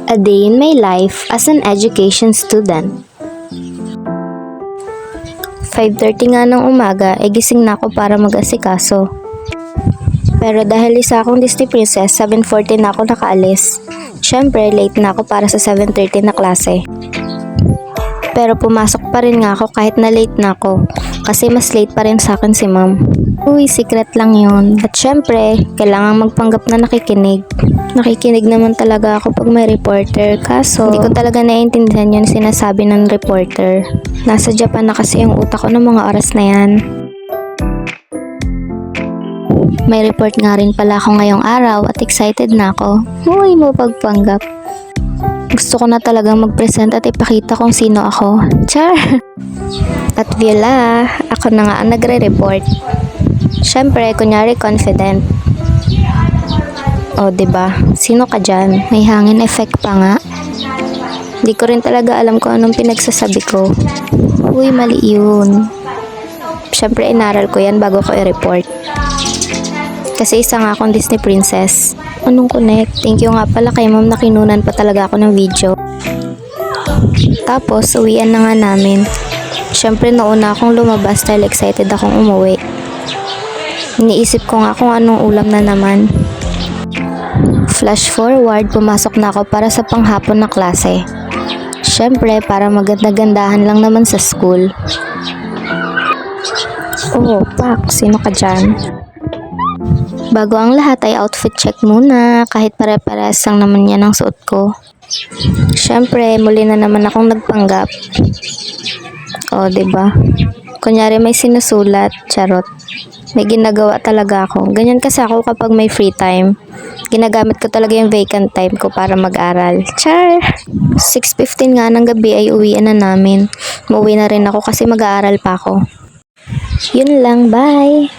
A day in my life as an education student. 5:30 nga ng umaga, gising na ako para mag-asikaso. Pero dahil isa akong Disney princess, 7:40 na ako nakaalis. Syempre, late na ako para sa 7:30 na klase. Pero pumasok pa rin nga ako kahit na late na ako. Kasi mas late pa rin sa akin si ma'am. Uy, secret lang yun. At syempre, kailangan magpanggap na nakikinig. Nakikinig naman talaga ako pag may reporter. Kaso, hindi ko talaga naiintindihan yung sinasabi ng reporter. Nasa Japan na kasi yung utak ko ng mga oras na yan. May report nga rin pala ako ngayong araw at excited na ako. Uy, mapagpanggap. Gusto ko na talagang mag-present at ipakita kung sino ako. Char! At Viola, ako na nga ang nagre-report. Syempre, kunyari confident. O, diba? Sino ka dyan? May hangin effect pa nga. Di ko rin talaga alam kung anong pinagsasabi ko. Uy, mali yun. Syempre, inaral ko yan bago ko i-report. Kasi isa nga akong Disney princess. Anong connect? Thank you nga pala kay ma'am na kinunan pa talaga ako ng video. Tapos, uwian na nga namin. Syempre, nauna akong lumabas dahil excited akong umuwi. Iniisip ko nga kung anong ulam na naman. Flash forward, pumasok na ako para sa panghapon na klase. Syempre, para maganda-gandahan lang naman sa school. Oh, pak, sino ka dyan? Bago ang lahat ay outfit check muna, kahit pare-pares lang naman yan ang suot ko. Syempre, muli na naman akong nagpanggap. O, diba? Kunyari may sinusulat, charot. May ginagawa talaga ako. Ganyan kasi ako kapag may free time. Ginagamit ko talaga yung vacant time ko para mag-aral. Char! 6:15 nga ng gabi ay uwian na namin. Muuwi na rin ako kasi mag-aaral pa ako. Yun lang, bye!